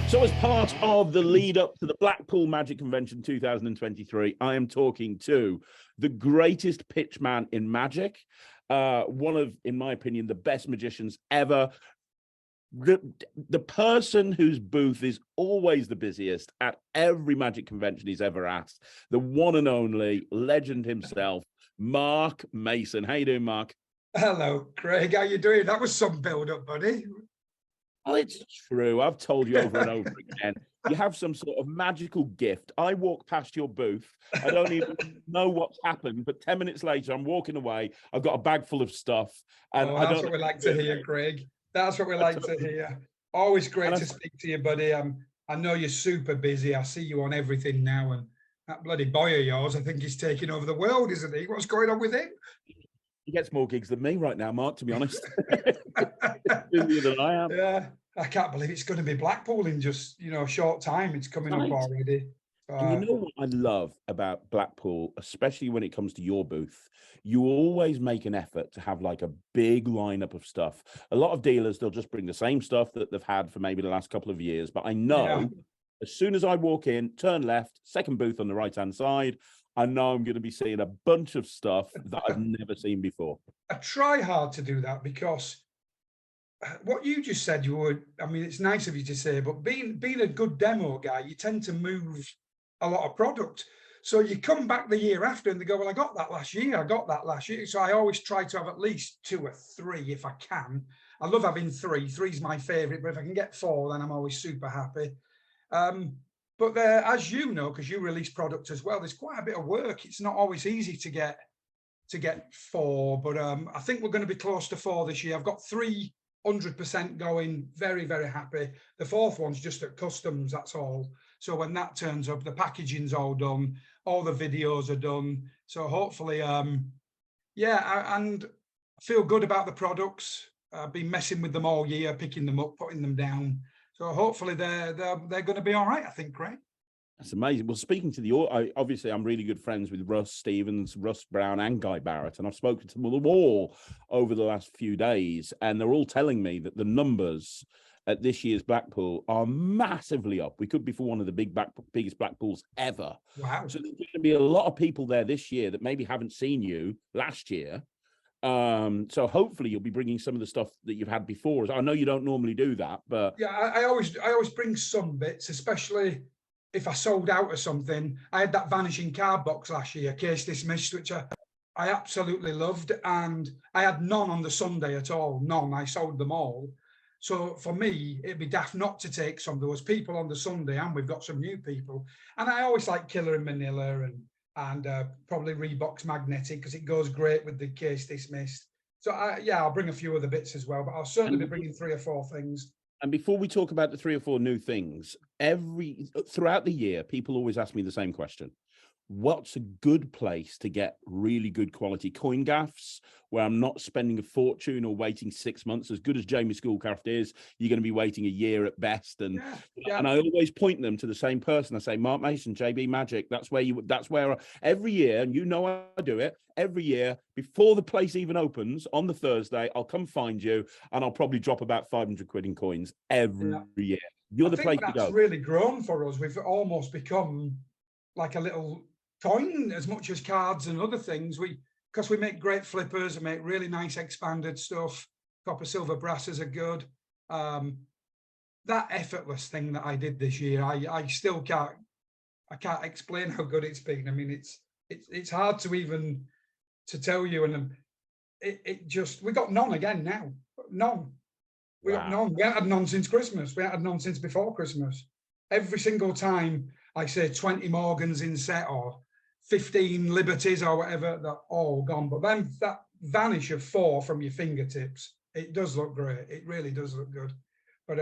So as part of the lead up to the Blackpool Magic Convention 2023, I am talking to the greatest pitchman in Magic, one of, in my opinion, the best magicians ever. The person whose booth is always the busiest at every Magic convention he's ever at, the one and only legend himself, Mark Mason. How you doing, Mark? Hello, Craig. How you doing? That was some build-up, buddy. Well, it's true. I've told you over and over again. You have some sort of magical gift. I walk past your booth. I don't even know what's happened, but 10 minutes later, I'm walking away. I've got a bag full of stuff. And that's what we like to hear, Craig. That's what we like to hear. Always great to speak to you, buddy. I know you're super busy. I see you on everything now. And that bloody boy of yours, I think he's taking over the world, isn't he? What's going on with him? He gets more gigs than me right now, Mark, to be honest. Busier than I am. Yeah, I can't believe it's going to be Blackpool in just, a short time. It's coming up already. And you know what I love about Blackpool, especially when it comes to your booth? You always make an effort to have like a big lineup of stuff. A lot of dealers, they'll just bring the same stuff that they've had for maybe the last couple of years. But I know as soon as I walk in, turn left, second booth on the right-hand side, I know I'm going to be seeing a bunch of stuff that I've never seen before. I try hard to do that because what you just said, it's nice of you to say, but being a good demo guy, you tend to move a lot of product. So you come back the year after and they go, well, I got that last year. So I always try to have at least 2 or 3 if I can. I love having 3. 3's my favorite, but if I can get 4, then I'm always super happy. But as you know, because you release product as well, there's quite a bit of work. It's not always easy to get 4, but I think we're going to be close to 4 this year. I've got 300% going, very, very happy. The 4th one's just at customs, that's all. So when that turns up, the packaging's all done, all the videos are done. So hopefully, and I feel good about the products. I've been messing with them all year, picking them up, putting them down. So hopefully they're going to be all right, I think, Craig. That's amazing. Well, speaking to obviously I'm really good friends with Russ Stevens, Russ Brown, and Guy Barrett, and I've spoken to them all over the last few days, and they're all telling me that the numbers at this year's Blackpool are massively up. We could be for one of the biggest Blackpools ever. Wow. So there's going to be a lot of people there this year that maybe haven't seen you last year. So hopefully you'll be bringing some of the stuff that you've had before. I know you don't normally do that, but yeah, I always bring some bits, especially if I sold out of something. I had that vanishing card box last year, Case Dismissed, which I absolutely loved, and I had none on the Sunday at all. None. I sold them all. So for me, it'd be daft not to take some. There was people on the Sunday, and we've got some new people. And I always like Killer in Manila and probably Reebok's Magnetic, because it goes great with the Case Dismissed. So I'll bring a few other bits as well, but I'll certainly be bringing 3 or 4 things. And before we talk about the 3 or 4 new things, throughout the year, people always ask me the same question. What's a good place to get really good quality coin gaffs where I'm not spending a fortune or waiting 6 months? As good as Jamie Schoolcraft is, you're going to be waiting a year at best. And and I always point them to the same person. I say, Mark Mason, JB Magic. That's where every year, and you know I do it, every year, before the place even opens on the Thursday, I'll come find you and I'll probably drop about 500 quid in coins every year. You're the place to go. That's really grown for us. We've almost become like a little coin as much as cards and other things. Because we make great flippers and make really nice expanded stuff. Copper, silver, brasses are good. That effortless thing that I did this year, I still can't explain how good it's been. I mean, it's hard to even to tell you. And we got none again now. None. We got none. We haven't had none since Christmas. We haven't had none since before Christmas. Every single time I say 20 Morgans in set or 15 Liberties or whatever, they're all gone. But then that vanish of 4 from your fingertips, it does look great. It really does look good. But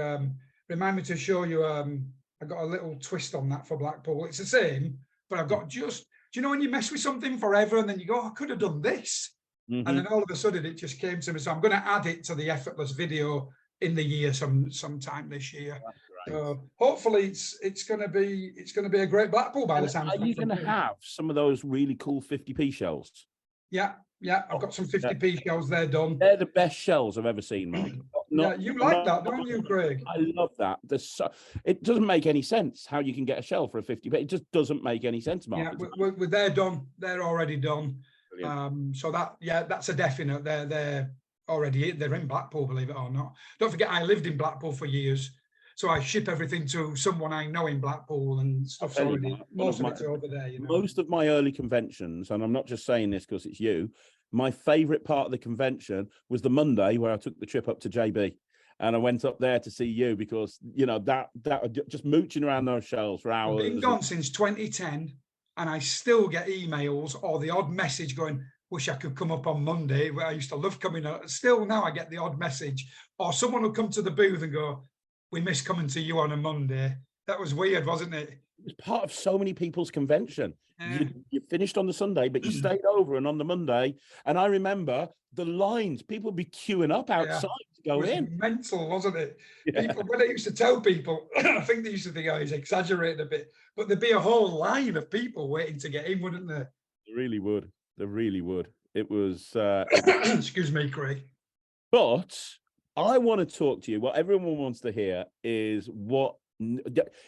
remind me to show you, I got a little twist on that for Blackpool. It's the same, but I've got do you know when you mess with something forever and then you go, I could have done this. And then all of a sudden it just came to me. So I'm going to add it to the effortless video in the year sometime this year. So hopefully it's going to be a great Blackpool by the time. Are you going to have some of those really cool 50p shells? Yeah, I've got some 50p shells there done. They're the best shells I've ever seen, Mike. Yeah, you like that, don't you, Craig? I love that. It doesn't make any sense how you can get a shell for a 50, but it just doesn't make any sense, Mark. Yeah, they're done. They're already done. Brilliant. So that's a definite. They're in Blackpool, believe it or not. Don't forget, I lived in Blackpool for years, so I ship everything to someone I know in Blackpool, and stuff's already, most of it's over there. You know? Most of my early conventions, and I'm not just saying this because it's you, my favorite part of the convention was the Monday where I took the trip up to JB. And I went up there to see you because, you know, that just mooching around those shelves for hours. I've been gone since 2010, and I still get emails or the odd message going, wish I could come up on Monday, where I used to love coming up. Still now I get the odd message, or someone will come to the booth and go, we miss coming to you on a Monday. That was weird, wasn't it? It was part of so many people's convention. Yeah. You finished on the Sunday, but you stayed over and on the Monday. And I remember the lines, people would be queuing up outside to go in. Mental, wasn't it? Yeah. People, when I used to tell people, I think they used to think I was exaggerating a bit, but there'd be a whole line of people waiting to get in, wouldn't there? They really would. They really would. It was... Excuse me, Craig. But I want to talk to you. What everyone wants to hear is what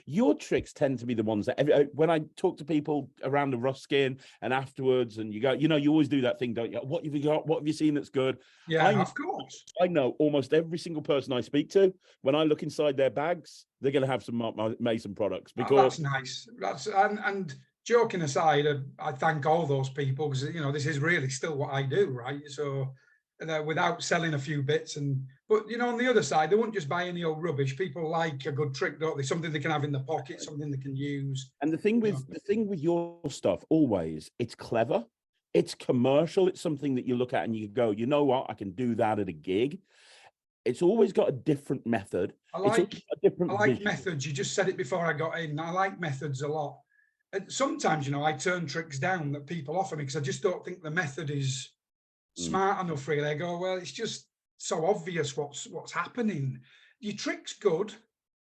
your tricks tend to be the ones that when I talk to people around the Ruskin and afterwards, and you go, you know, you always do that thing, don't you? What have you got? What have you seen that's good? Yeah, of course. I know almost every single person I speak to, when I look inside their bags, they're going to have some Mason products. Because that's nice. That's and joking aside, I thank all those people because, you know, this is really still what I do, right? So without selling a few bits, but you know, on the other side, they won't just buy any old rubbish. People like a good trick, don't they? Something they can have in the pocket, something they can use. And the thing with your stuff, always, it's clever, it's commercial, it's something that you look at and you go, you know what, I can do that at a gig. It's always got a different method. I like vision. methods. You just said it before I got in. I like methods a lot. And sometimes, you know, I turn tricks down that people offer me because I just don't think the method is smart enough, really. I go, well, it's just so obvious what's happening. Your trick's good,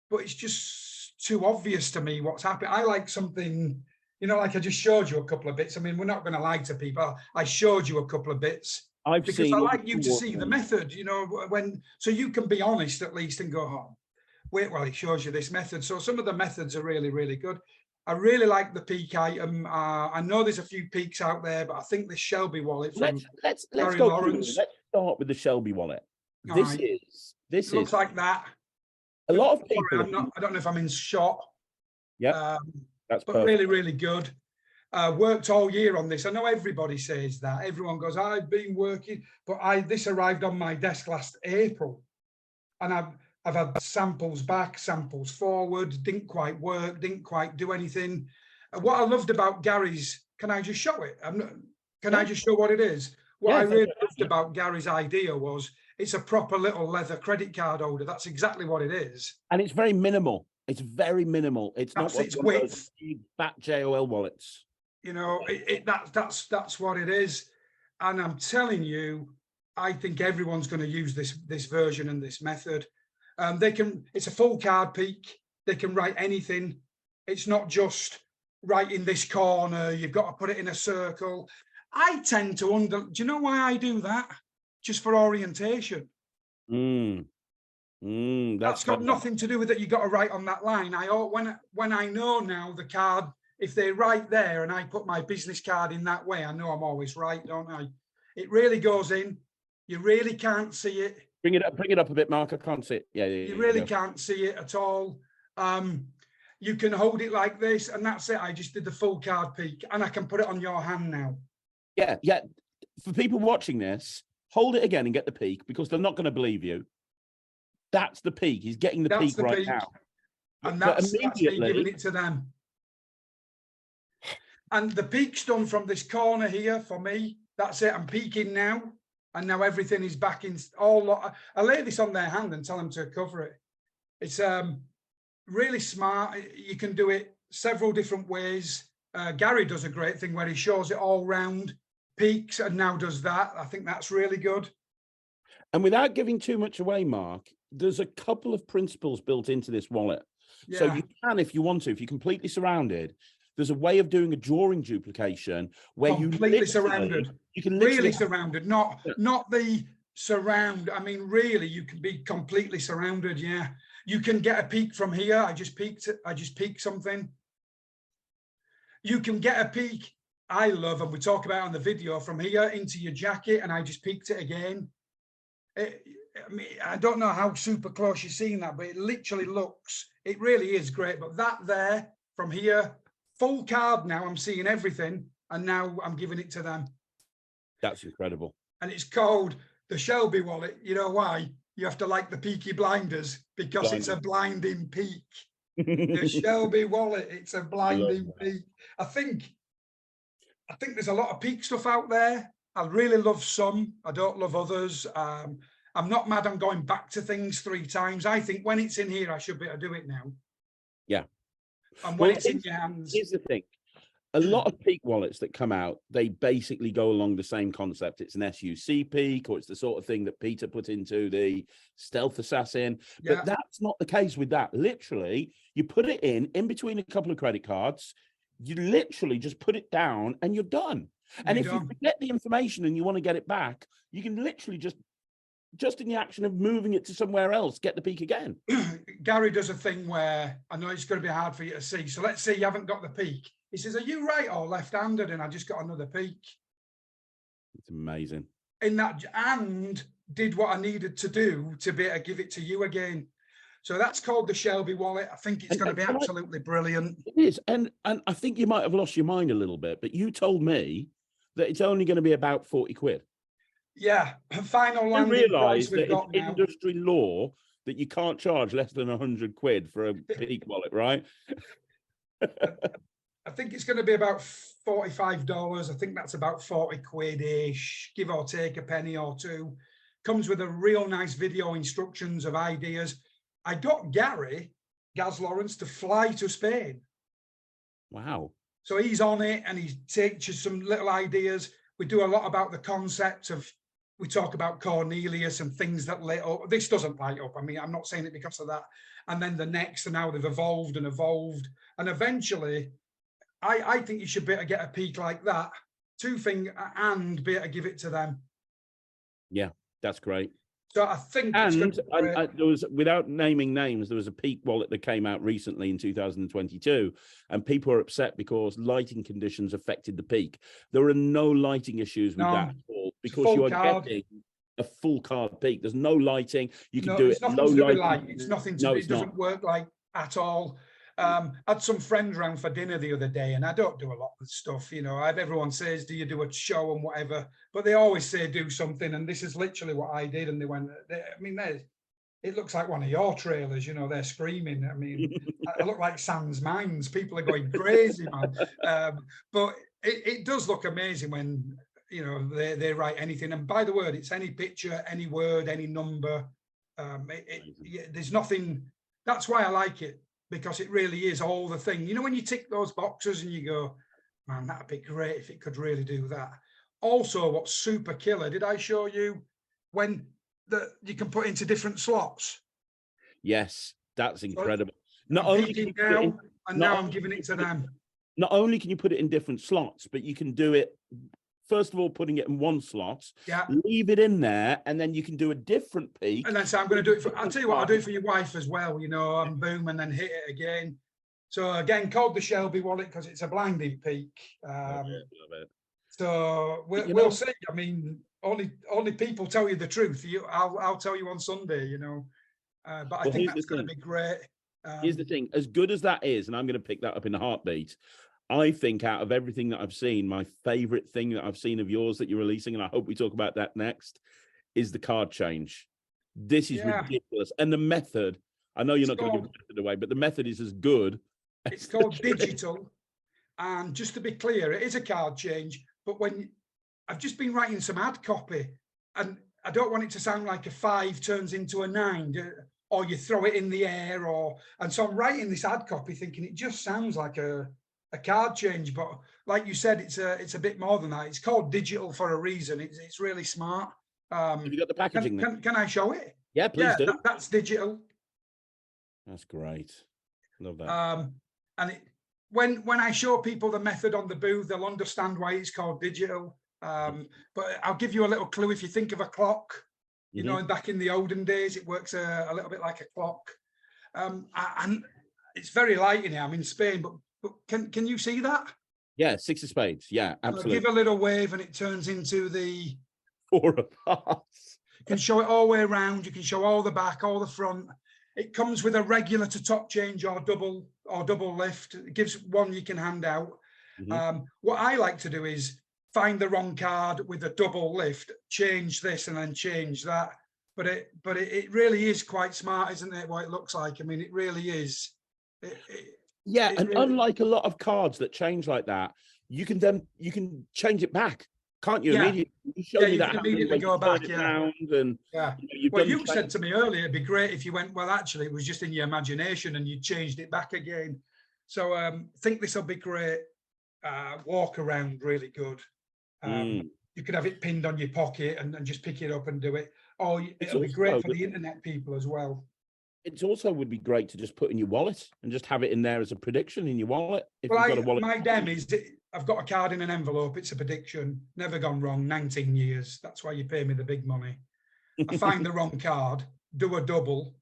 but it's just too obvious to me what's happening. I like something, you know, like I just showed you a couple of bits. I mean, we're not going to lie to people. I showed you a couple of bits because I like you to see the method, you know, so you can be honest at least and go, oh, wait while he shows you this method. So some of the methods are really, really good. I really like the peak item. I know there's a few peaks out there, but I think this Shelby wallet from let's Gary go Lawrence. Let's start with the Shelby wallet. This looks like that. A lot of people. I don't know if I'm in shot. Yeah, that's but perfect. really, really good. Worked all year on this. I know everybody says that. Everyone goes, I've been working, but this arrived on my desk last April, and I've had samples back, samples forward, didn't quite work, didn't quite do anything. What I loved about Gary's, can I just show it? I just show what it is? What I really loved about Gary's idea was it's a proper little leather credit card holder. That's exactly what it is. And it's very minimal. It's very minimal. It's not its width. Fat JOL wallets. You know, that's what it is. And I'm telling you, I think everyone's going to use this version and this method. It's a full card peak. They can write anything. It's not just right in this corner. You've got to put it in a circle. I tend to do you know why I do that? Just for orientation. That's got nothing to do with it. You got to write on that line. When I know now the card, if they write there and I put my business card in that way, I know I'm always right, don't I? It really goes in. You really can't see it. Bring it up a bit, Mark. I can't see it. Yeah. You really can't see it at all. You can hold it like this, and that's it. I just did the full card peak, and I can put it on your hand now. Yeah. For people watching this, hold it again and get the peak, because they're not going to believe you. That's the peak. He's getting the peak right now. And that's me giving it to them. And the peak's done from this corner here for me. That's it. I'm peaking now. And now everything is back in I lay this on their hand and tell them to cover it. It's really smart. You can do it several different ways. Gary does a great thing where he shows it all round, peaks, and now does that. I think that's really good. And without giving too much away, Mark, there's a couple of principles built into this wallet. Yeah. So you can, if you want to, if you're completely surrounded, there's a way of doing a drawing duplication where completely surrounded. You can really surrounded, not the surround. I mean, really, you can be completely surrounded. Yeah, you can get a peek from here. I just peeked something. You can get a peek. I love, and we talk about on the video, from here into your jacket, and I just peeked it again. I mean, I don't know how super close you're seeing that, but it literally looks, it really is great. But that there, from here, full card now, I'm seeing everything, and now I'm giving it to them. That's incredible. And it's called the Shelby wallet. You know why? You have to like the Peaky Blinders, because it's a blinding peak. The Shelby wallet, it's a blinding peak. I think there's a lot of peak stuff out there. I really love some. I don't love others. I'm not mad on going back to things 3 times. I think when it's in here, I should be able to do it now. Yeah. And when it's in your hands. Here's the thing. A lot of peak wallets that come out, they basically go along the same concept. It's an SUC peak, or it's the sort of thing that Peter put into the Stealth Assassin. Yeah. But that's not the case with that. Literally, you put it in between a couple of credit cards. You literally just put it down and you're done. And if you forget the information and you want to get it back, you can literally just in the action of moving it to somewhere else, get the peak again. Gary does a thing where, I know it's going to be hard for you to see. So let's say you haven't got the peak. He says, are you right or left-handed? And I just got another peak. It's amazing. In that, and did what I needed to do to be able to give it to you again. So that's called the Shelby wallet. I think it's going to be absolutely brilliant. It is. And I think you might have lost your mind a little bit, but you told me that it's only going to be about 40 quid. Yeah. Final landing I realise price we've got it's now. industry law that you can't charge less than 100 quid for a peak wallet, right? I think it's going to be about $45. I think that's about 40 quid-ish, give or take a penny or two. Comes with a real nice video instructions of ideas. I got Gaz Lawrence, to fly to Spain. Wow. So he's on it and he teaches some little ideas. We do a lot about the concept of, we talk about Cornelius and things that lit up. This doesn't light up. I mean, I'm not saying it because of that. And then the next, and now they've evolved and evolved. And eventually, I think you should be able to get a peak like that, and be able to give it to them. Yeah, that's great. So I think, and there was, without naming names, there was a peak wallet that came out recently in 2022, and people are upset because lighting conditions affected the peak. There are no lighting issues with that at all, because you are getting a full card peak. There's no lighting. You can do it low light. It's nothing to do. It doesn't work like at all. I had some friends around for dinner the other day, and I don't do a lot of stuff, you know. Everyone says, do you do a show and whatever, but they always say do something, and this is literally what I did. And they went, I mean, it looks like one of your trailers, you know. They're screaming. I mean, I look like Sans Mines. People are going crazy, man. But it does look amazing when, you know, they write anything, and by the word, it's any picture, any word, any number. There's nothing. That's why I like it, because it really is all the thing. You know, when you tick those boxes and you go, man, that'd be great if it could really do that. Also, what's super killer, did I show you when you can put into different slots? Yes, that's incredible. So not only can you now I'm giving it to them. Not only can you put it in different slots, but you can do it, first of all, putting it in one slot, leave it in there, and then you can do a different peak. And then so I'm going to do it for, I'll tell you what, I'll do it for your wife as well, you know, and boom, and then hit it again. So again, called the Shelby wallet because it's a blinding peak. Love it. So we'll see. I mean, only people tell you the truth. I'll tell you on Sunday, you know. But I think that's going to be great. Here's the thing, as good as that is, and I'm going to pick that up in a heartbeat, I think out of everything that I've seen, my favorite thing that I've seen of yours that you're releasing, and I hope we talk about that next, is the card change. This is ridiculous. And the method, I know you're not going to give the method away, but the method is as good. It's called digital. And just to be clear, it is a card change, but when I've just been writing some ad copy, and I don't want it to sound like a 5 turns into a 9, or you throw it in the air, and so I'm writing this ad copy thinking it just sounds like a card change, but like you said, it's a bit more than that. It's called digital for a reason. It's really smart. Have you got the packaging? Can I show it? Yeah, please do. That's digital. That's great. Love that. And when I show people the method on the booth, they'll understand why it's called digital. But I'll give you a little clue. If you think of a clock, You know, back in the olden days, it works a little bit like a clock. And it's very light in here. I'm in Spain, but can you see that? Yeah, six of spades. Yeah, absolutely. Give a little wave and it turns into the Four of hearts. You can show it all the way around. You can show all the back, all the front. It comes with a regular to top change or double lift. It gives one you can hand out. What I like to do is find the wrong card with a double lift, change this and then change that. But it really is quite smart, isn't it? What it looks like. I mean, it really is. Yeah, and really, unlike a lot of cards that change like that, you can change it back, can't you? Yeah. Immediately, you showed me you that can immediately go back. Yeah. And yeah. You said to me earlier, it'd be great if you went, well, actually, it was just in your imagination and you changed it back again. So I think this will be great. Walk around, really good. You could have it pinned on your pocket and just pick it up and do it. Oh, it'll be great for the internet people as well. It also would be great to just put in your wallet and just have it in there as a prediction in your wallet. If well, you've got a wallet. My dem is, I've got a card in an envelope. It's a prediction. Never gone wrong. 19 years. That's why you pay me the big money. I find the wrong card, do a double.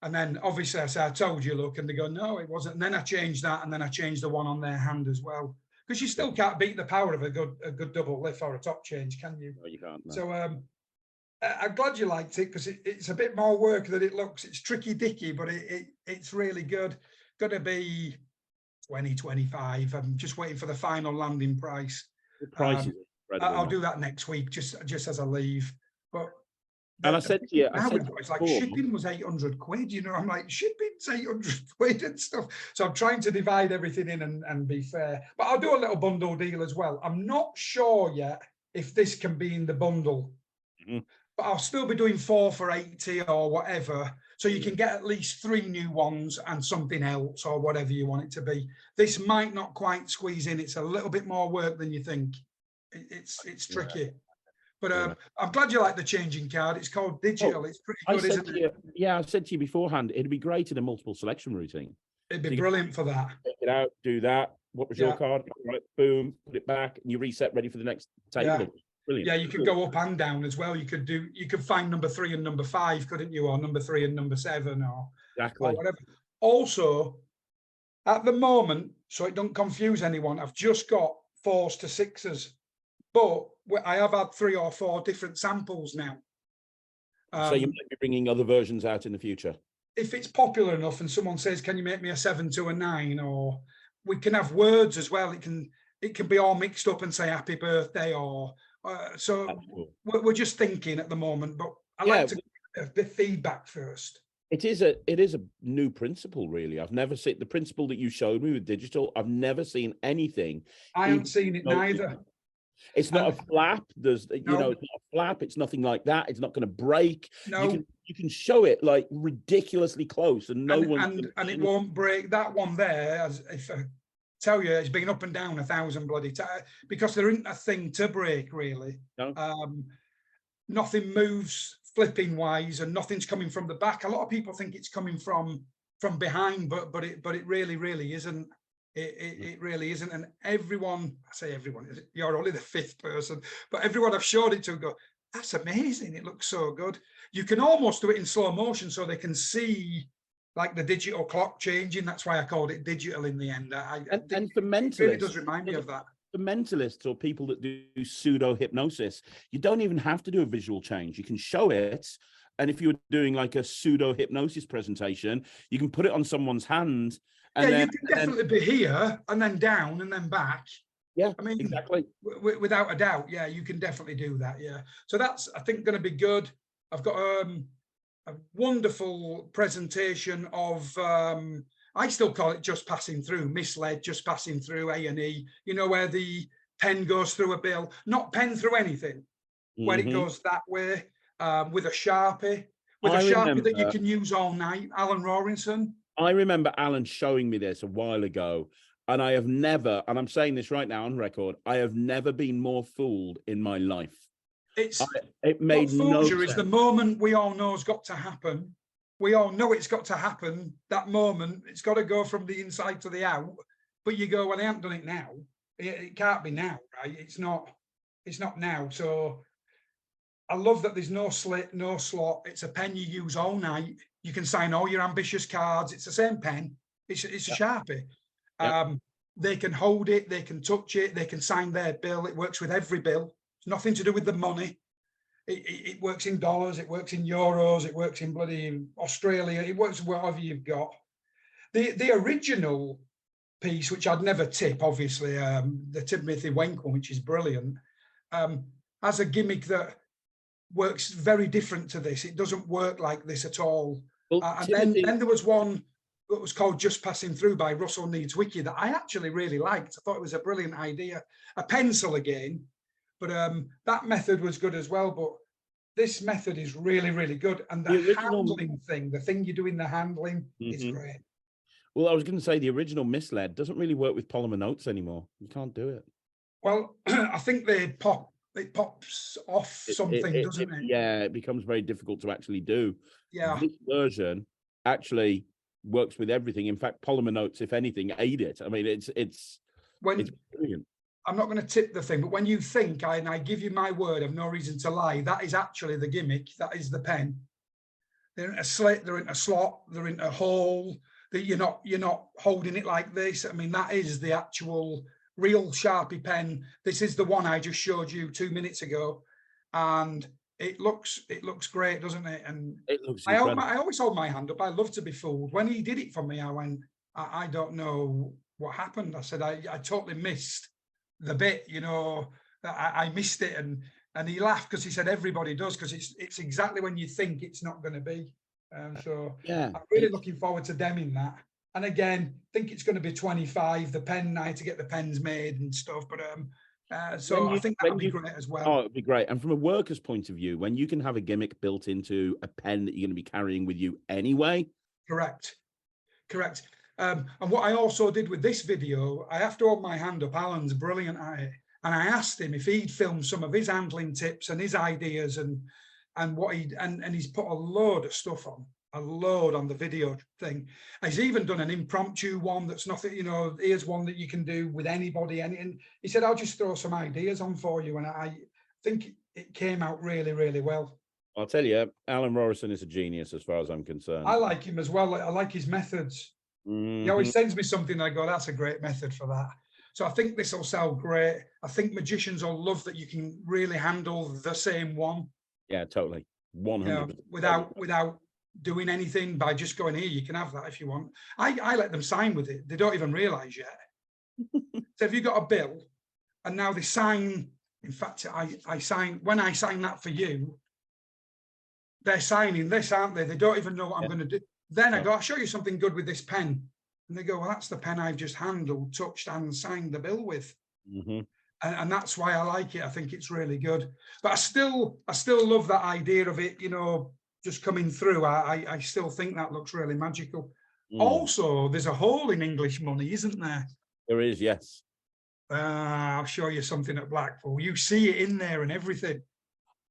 And then obviously I say, I told you, look, and they go, no, it wasn't. And then I changed that. And then I changed the one on their hand as well. Because you still can't beat the power of a good double lift or a top change, can you? No, you can't. No. So I'm glad you liked it because it's a bit more work than it looks. It's tricky dicky, but it's really good. Going to be 2025. I'm just waiting for the final landing price. The price is I'll do that next week, just as I leave. But and I said to you, it's like shipping was 800 quid. You know, I'm like, shipping's 800 quid and stuff. So I'm trying to divide everything in and be fair. But I'll do a little bundle deal as well. I'm not sure yet if this can be in the bundle. But I'll still be doing 4 for 80 or whatever. So you can get at least 3 new ones and something else or whatever you want it to be. This might not quite squeeze in. It's a little bit more work than you think. It's tricky. Yeah. But I'm glad you like the changing card. It's called digital. It's pretty good, isn't it? Yeah, I said to you beforehand, it'd be great in a multiple selection routine. It'd be brilliant for that. Take it out, do that. What was your card? Right, boom, put it back, and you reset, ready for the next table. Yeah. Brilliant. Yeah, you could go up and down as well. You could find number 3 and number 5, couldn't you? Or number 3 and number 7 or whatever. Also, at the moment, so it don't confuse anyone, I've just got 4s to 6s, but I have had 3 or 4 different samples now. So you might be bringing other versions out in the future. If it's popular enough and someone says, can you make me a 7 to a 9? Or we can have words as well. It can be all mixed up and say happy birthday or so we're just thinking at the moment, but I like to get the feedback first. It is a new principle, really. I've never seen the principle that you showed me with digital. I've never seen anything. I haven't seen it neither. It's not a flap. It's not a flap. It's nothing like that. It's not going to break. No. You can show it like ridiculously close, and it won't break. That one there, as if I tell you, it's been up and down 1,000 bloody times because there isn't a thing to break really. No. Nothing moves flipping wise, and nothing's coming from the back. A lot of people think it's coming from behind, but it really isn't. It really isn't. And everyone, I say everyone, you're only the 5th person, but everyone I've showed it to go, that's amazing. It looks so good. You can almost do it in slow motion so they can see like the digital clock changing. That's why I called it digital in the end. And for mentalists, it really does remind me of that. For mentalists or people that do pseudo hypnosis, you don't even have to do a visual change. You can show it. And if you're doing like a pseudo hypnosis presentation, you can put it on someone's hand. And you can definitely be here and then down and then back. Yeah, I mean, exactly. Without a doubt. Yeah, you can definitely do that. Yeah. So that's, I think, going to be good. I've got a wonderful presentation of, I still call it just passing through, misled, just passing through A&E, you know, where the pen goes through a bill, not pen through anything, where it goes that way, with a Sharpie, that you can use all night. Alan Rawlinson. I remember Alan showing me this a while ago, and I have never, and I'm saying this right now on record, I have never been more fooled in my life. It made no sense. Is the moment we all know has got to happen. We all know it's got to happen. That moment, it's got to go from the inside to the out. But you go, well, they haven't done it now. It can't be now, right? It's not now. So I love that there's no slit, no slot. It's a pen you use all night. You can sign all your ambitious cards. It's the same pen. It's a Sharpie. They can hold it, they can touch it, they can sign their bill. It works with every bill. It's nothing to do with the money. It works in dollars, it works in euros, it works in bloody Australia, it works whatever you've got. The original piece, which I'd never tip, obviously, the Timothy Wenk one, which is brilliant, has a gimmick that works very different to this. It doesn't work like this at all. Well, and then there was one that was called Just Passing Through by Russell Needs Wiki that I actually really liked. I thought it was a brilliant idea. A pencil again, but that method was good as well. But this method is really, really good. And the handling thing, the thing you do in the handling is great. Well, I was going to say the original Misled doesn't really work with polymer notes anymore. You can't do it. Well, I think it pops off something, doesn't it? Yeah, it becomes very difficult to actually do. Yeah. This version actually works with everything. In fact, polymer notes, if anything, aid it. I mean, it's brilliant. I'm not going to tip the thing, but when you think, and I give you my word, I've no reason to lie, that is actually the gimmick. That is the pen. They're in a slit, they're in a slot, they're in a hole. That you're not holding it like this. I mean, that is the actual real Sharpie pen. This is the one I just showed you 2 minutes ago, and it looks great, doesn't it? And it looks I always hold my hand up. I love to be fooled. When he did it for me, I went, I don't know what happened. I said, I totally missed the bit, you know, I missed it. And he laughed because he said, everybody does, because it's exactly when you think it's not going to be. So yeah, I'm really looking forward to demming that. And again, I think it's going to be 25. The pen, I had to get the pens made and stuff. But so I think that'll be great as well. Oh, it'd be great. And from a worker's point of view, when you can have a gimmick built into a pen that you're going to be carrying with you anyway. Correct. And what I also did with this video, I have to hold my hand up. Alan's brilliant at it. And I asked him if he'd filmed some of his handling tips and his ideas and what he's put a load of stuff on. A load on the video thing. He's even done an impromptu one that's nothing, you know, here's one that you can do with anybody. And he said, I'll just throw some ideas on for you. And I think it came out really, really well. I'll tell you, Alan Rorison is a genius as far as I'm concerned. I like him as well. I like his methods. He always sends me something and I go, that's a great method for that. So I think this will sell great. I think magicians will love that you can really handle the same one. Yeah, totally. 100%. Without doing anything, by just going, here, you can have that if you want. I let them sign with it. They don't even realize yet. So if you've got a bill and now they sign, in fact, I sign, when I sign that for you, they're signing this, aren't they? They don't even know what I'm going to do. Then I go, I'll show you something good with this pen. And they go, well, that's the pen I've just handled, touched and signed the bill with. And that's why I like it. I think it's really good. But I still love that idea of it, you know, just coming through. I still think that looks really magical. Also, there's a hole in English money, isn't there? There is, yes. I'll show you something at Blackpool. You see it in there and everything.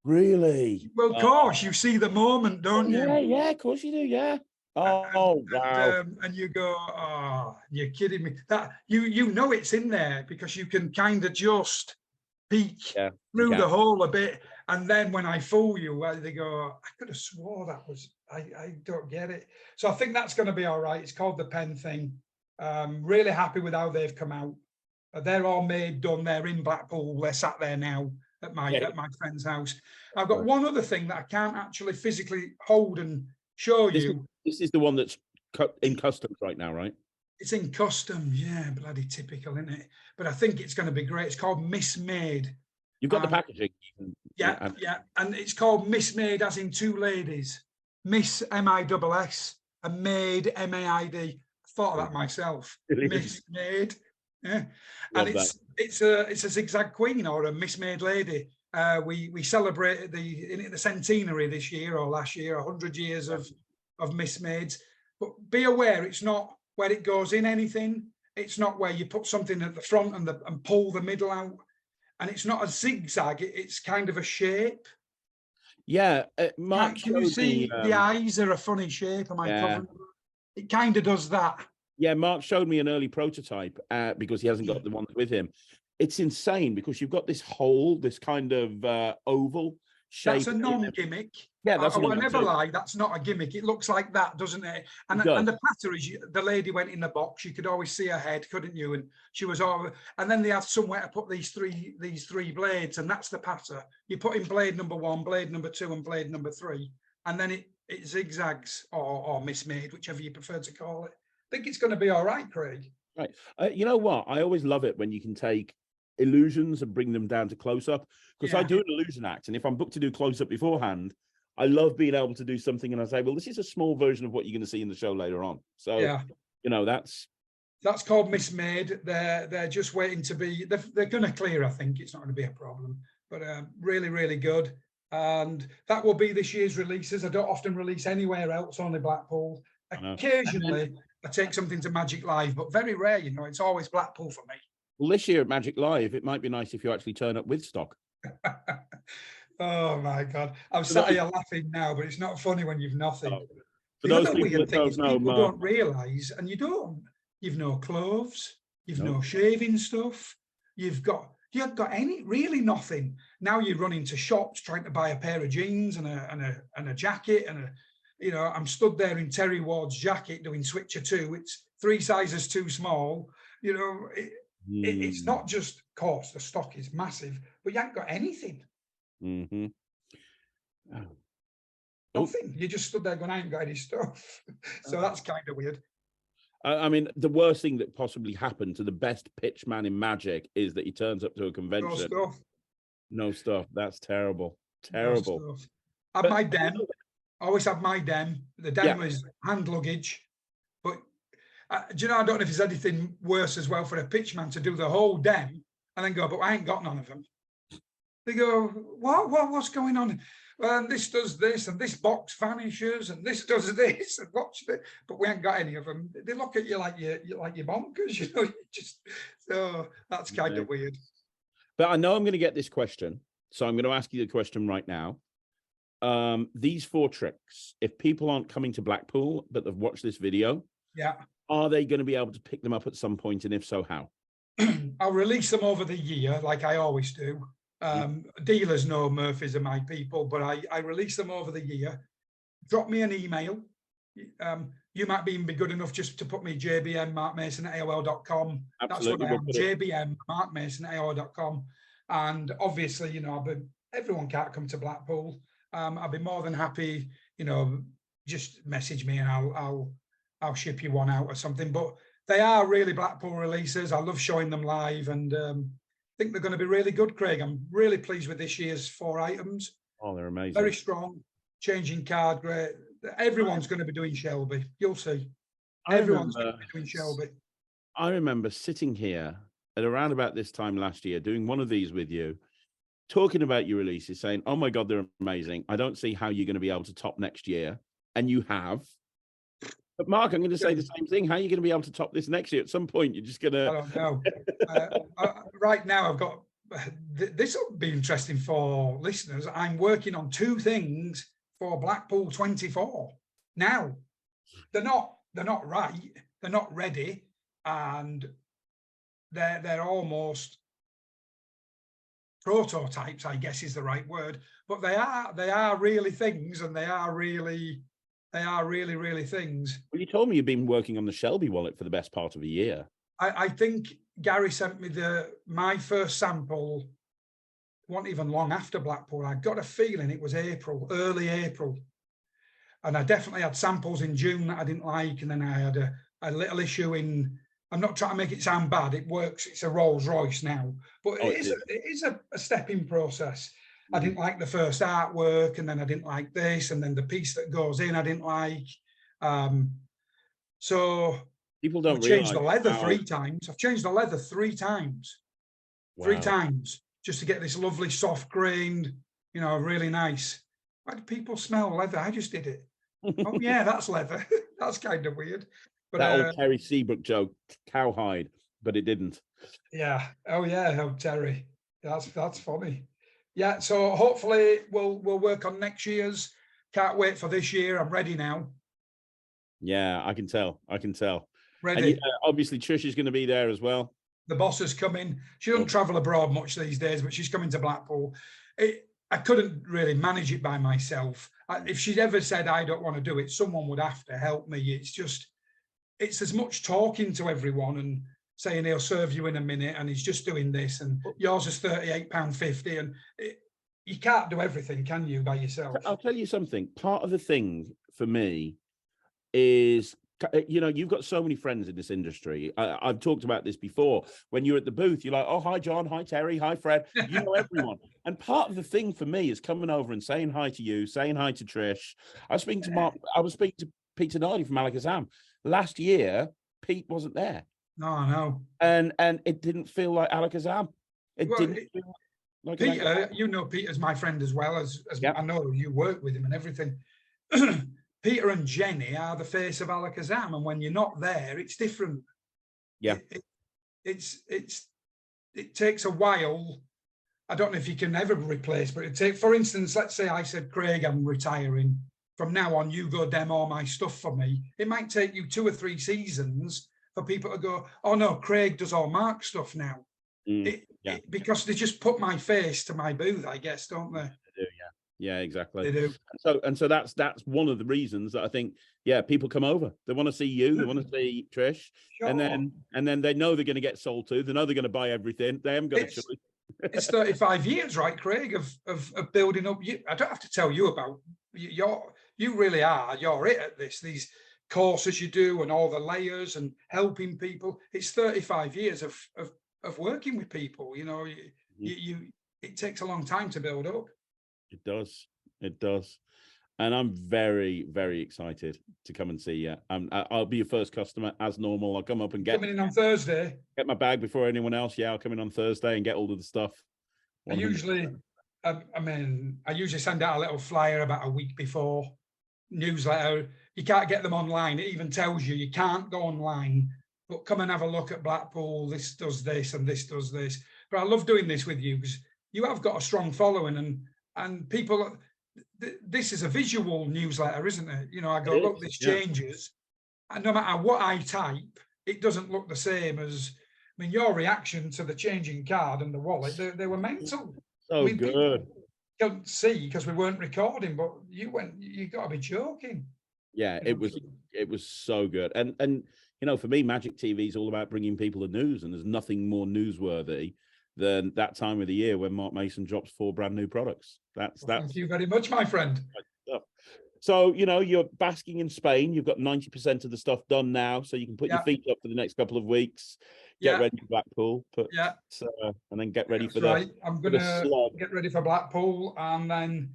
Really? Well, of course, you see the moment, don't you? Yeah, of course you do, yeah. Oh, wow. And you go, oh, you're kidding me. That you know it's in there because you can kind of just peek through the hole a bit. And then when I fool you, they go, I could have swore that was, I don't get it. So I think that's going to be all right. It's called the pen thing. Really happy with how they've come out. They're all made, done. They're in Blackpool. They're sat there now at my friend's house. I've got one other thing that I can't actually physically hold and show you. This is the one that's in customs right now, right? It's in custom, yeah, bloody typical, isn't it? But I think it's going to be great. It's called Mismade. You've got the packaging. Yeah, and it's called Mismade, as in two ladies. Miss M-I-S-S and Made M-A-I-D. I thought of that myself. Mismade, yeah. And it's a zigzag queen or a mismade lady. We celebrated the centenary this year or last year, 100 years of Mismades. But be aware, it's not where it goes in anything. It's not where you put something at the front and pull the middle out. And it's not a zigzag, it's kind of a shape. Yeah, Mark, can you see the eyes are a funny shape? Am I covering? It kind of does that. Yeah, Mark showed me an early prototype because he hasn't got the ones with him. It's insane because you've got this hole, this kind of oval shape. That's a non-gimmick. Yeah, that's I never lie. That's not a gimmick. It looks like that, doesn't it? And the patter is, the lady went in the box. You could always see her head, couldn't you? And she was all. And then they had somewhere to put these three blades, and that's the patter. You put in blade number 1, blade number 2, and blade number 3, and then it zigzags or mismade, whichever you prefer to call it. I think it's going to be all right, Craig. Right. You know what? I always love it when you can take illusions and bring them down to close up, because I do an illusion act, and if I'm booked to do close up beforehand, I love being able to do something and I say, well, this is a small version of what you're going to see in the show later on. So, you know, that's called mismade. They're just waiting to be, they're going to clear. I think it's not going to be a problem, but really, really good. And that will be this year's releases. I don't often release anywhere else, only Blackpool. Occasionally I take something to Magic Live, but very rare, you know, it's always Blackpool for me. Well, this year at Magic Live, it might be nice if you actually turn up with stock. Oh my God. I'm sat here laughing now, but it's not funny when you've nothing. For those people that don't know, people don't realise, and you've no clothes, you've no shaving stuff, you haven't got any, really nothing. Now you run into shops trying to buy a pair of jeans and a jacket and you know, I'm stood there in Terry Ward's jacket doing Switcher 2. It's 3 sizes too small. You know, it's not just, of course, the stock is massive, but you haven't got anything. Mm-hmm. Nothing. You just stood there going, I ain't got any stuff. So that's kind of weird. I mean, the worst thing that possibly happened to the best pitch man in Magic is that he turns up to a convention. No stuff. That's terrible. Terrible. No stuff. I had my dem. I always have my dem. The dem is hand luggage. But do you know, I don't know if there's anything worse as well for a pitchman to do the whole dem and then go, but I ain't got none of them. They go, what's going on? And this does this, and this box vanishes, and this does this, and watch it, but we ain't got any of them. They look at you like you're bonkers, you know. So that's kind of weird. But I know I'm going to get this question, so I'm going to ask you the question right now. These 4 tricks, if people aren't coming to Blackpool but they've watched this video, are they going to be able to pick them up at some point, and if so, how? I'll release them over the year, like I always do. Dealers know Murphys are my people, but I release them over the year. Drop me an email. You might be good enough just to put me jbmmarkmason@aol.com. That's what I am, jbmmarkmason@aol.com. And obviously, you know, everyone can't come to Blackpool. I'll be more than happy, you know, just message me and I'll ship you one out or something. But they are really Blackpool releases. I love showing them live, and think they're going to be really good, Craig. I'm really pleased with this year's 4 items. Oh, they're amazing. Very strong. Changing card, great. Everyone's going to be doing Shelby. You'll see. Everyone's going to be doing Shelby. I remember sitting here at around about this time last year, doing one of these with you, talking about your releases, saying, oh my God, they're amazing. I don't see how you're going to be able to top next year. And you have. But Mark, I'm going to say the same thing. How are you going to be able to top this next year? At some point, you're just going to... I don't know. Right now, I've got... This will be interesting for listeners. I'm working on 2 things for Blackpool 24. Now, they're not right. They're not ready. And they're almost prototypes, I guess is the right word. But they are really things, and they are really things. Well, you told me you've been working on the Shelby wallet for the best part of a year. I think Gary sent me my first sample, wasn't even long after Blackpool. I got a feeling it was April, early April. And I definitely had samples in June that I didn't like. And then I had a little issue in, I'm not trying to make it sound bad. It works. It's a Rolls Royce now, but it is a stepping process. I didn't like the first artwork, and then I didn't like this, and then the piece that goes in I didn't like. So people don't change the leather 3 times. I've changed the leather 3 times. Wow. 3 times just to get this lovely soft grained, you know, really nice. Why do people smell leather? I just did it. Oh yeah, that's leather. That's kind of weird. But that old Terry Seabrook joke, cowhide, but it didn't. Yeah. Oh yeah, oh Terry. That's funny. Yeah, so hopefully we'll work on next year's. Can't wait for this year. I'm ready now. Yeah, I can tell. Ready. And obviously, Trish is going to be there as well. The boss is coming. She doesn't travel abroad much these days, but she's coming to Blackpool. I couldn't really manage it by myself. If she'd ever said, I don't want to do it, someone would have to help me. It's as much talking to everyone and saying he'll serve you in a minute and he's just doing this and yours is £38.50 and you can't do everything, can you, by yourself? I'll tell you something. Part of the thing for me is, you know, you've got so many friends in this industry. I've talked about this before. When you're at the booth, you're like, oh, hi, John. Hi, Terry. Hi, Fred. You know everyone. And part of the thing for me is coming over and saying hi to you, saying hi to Trish. I was speaking to Peter Nardi from Alakazam. Last year, Pete wasn't there. No. And it didn't feel like Alakazam. It didn't feel like Peter, you know Peter's my friend as well, as I know you work with him and everything. Peter and Jenny are the face of Alakazam, and when you're not there, it's different. Yeah, it takes a while. I don't know if you can ever replace, but it take, for instance, let's say I said, Craig, I'm retiring. From now on, you go demo my stuff for me. It might take you 2 or 3 seasons for people to go, oh no, Craig does all Mark stuff now. Because they just put my face to my booth, I guess, don't they? They do, yeah, exactly. They do. So that's one of the reasons that I think, people come over. They want to see you. They want to see Trish, sure. and then they know they're going to get sold to. They know they're going to buy everything. They haven't got a choice. It's 35 years, right, Craig, of building up. I don't have to tell you about you really are. You're it at this. These courses you do and all the layers and helping people. It's 35 years of working with people. You know, it takes a long time to build up. It does. And I'm very, very excited to come and see you. I'll be your first customer as normal. I'll come up and coming in on Thursday. Get my bag before anyone else. Yeah, I'll come in on Thursday and get all of the stuff. 100%. I usually send out a little flyer about a week before, newsletter. You can't get them online. It even tells you can't go online, but come and have a look at Blackpool. This does this and this does this. But I love doing this with you because you have got a strong following and people. This is a visual newsletter, isn't it? You know, I go, look, this changes. And no matter what I type, it doesn't look the same as, I mean, your reaction to the changing card and the wallet, they were mental. So good. Couldn't see because we weren't recording, but you got to be joking. Yeah, it was so good. And you know, for me, Magic TV is all about bringing people the news, and there's nothing more newsworthy than that time of the year when Mark Mason drops 4 brand new products. Thank you very much, my friend. So, you know, you're basking in Spain. You've got 90% of the stuff done now, so you can put your feet up for the next couple of weeks. Get ready for Blackpool. And then get ready for I'm going to get ready for Blackpool, and then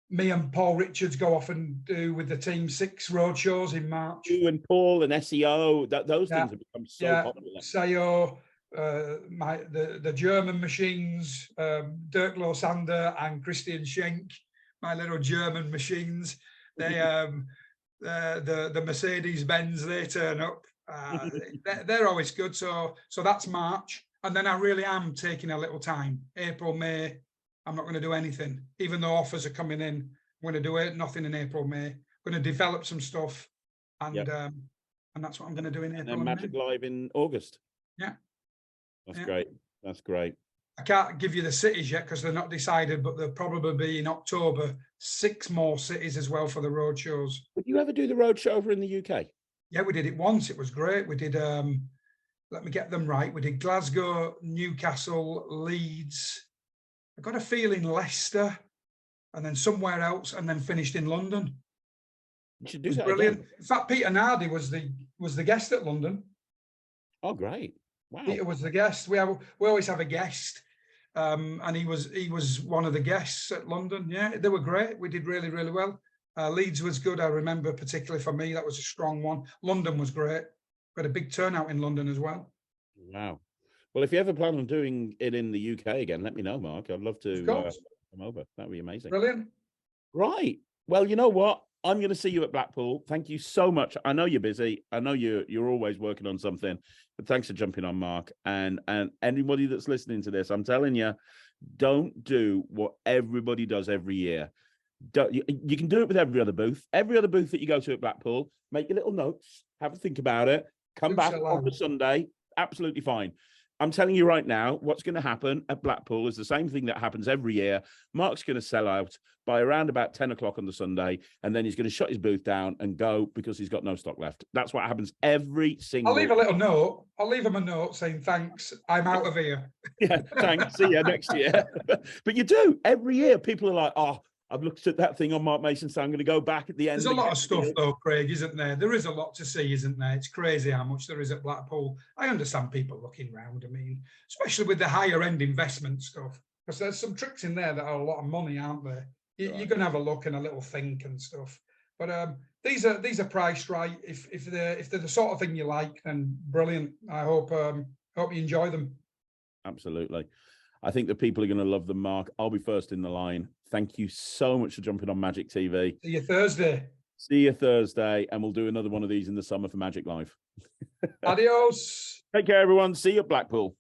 me and Paul Richards go off and do with the team 6 road shows in March. You and Paul and SEO, those things have become so popular. SEO. The German machines, Dirk Losander and Christian Schenk, my little German machines. They the Mercedes Benz, they turn up. They're always good. So that's March, and then I really am taking a little time. April, May, I'm not going to do anything, even though offers are coming in. I'm going to do nothing in April, May. I'm going to develop some stuff, and that's what I'm going to do in April. And then Magic Live in August. Yeah. That's great. I can't give you the cities yet because they're not decided, but there'll probably be in October 6 more cities as well for the road shows. Would you ever do the road show over in the UK? Yeah, we did it once. It was great. We did, let me get them right. We did Glasgow, Newcastle, Leeds. I got a feeling Leicester, and then somewhere else, and then finished in London. You should do that. Brilliant. Again. In fact, Peter Nardi was the guest at London. Oh, great. Wow. Peter was the guest. We always have a guest, and he was one of the guests at London. Yeah, they were great. We did really, really well. Leeds was good. I remember particularly for me, that was a strong one. London was great. We had a big turnout in London as well. Wow. Well, if you ever plan on doing it in the UK again, let me know, Mark. I'd love to come over. That'd be amazing. Brilliant. Right. Well, you know what? I'm going to see you at Blackpool. Thank you so much. I know you're busy. I know you're always working on something, but thanks for jumping on, Mark. And anybody that's listening to this, I'm telling you, don't do what everybody does every year. You can do it with every other booth. Every other booth that you go to at Blackpool, make your little notes, have a think about it, come back on the Sunday. Absolutely fine. I'm telling you right now, what's going to happen at Blackpool is the same thing that happens every year. Mark's going to sell out by around about 10 o'clock on the Sunday, and then he's going to shut his booth down and go because he's got no stock left. That's what happens every single. I'll leave a little note. I'll leave him a note saying, thanks, I'm out of here. Yeah, thanks. See you next year. But you do. Every year, people are like, oh, I've looked at that thing on Mark Mason, so I'm going to go back at the end. There's a lot of stuff, though, Craig, isn't there? There is a lot to see, isn't there? It's crazy how much there is at Blackpool. I understand people looking round. I mean, especially with the higher end investment stuff, because there's some tricks in there that are a lot of money, aren't there? You're going to have a look and a little think and stuff. But these are priced right. If they're the sort of thing you like, then brilliant. I hope you enjoy them. Absolutely. I think the people are going to love them, Mark. I'll be first in the line. Thank you so much for jumping on Magic TV. See you Thursday. See you Thursday, and we'll do another one of these in the summer for Magic Live. Adios. Take care, everyone. See you at Blackpool.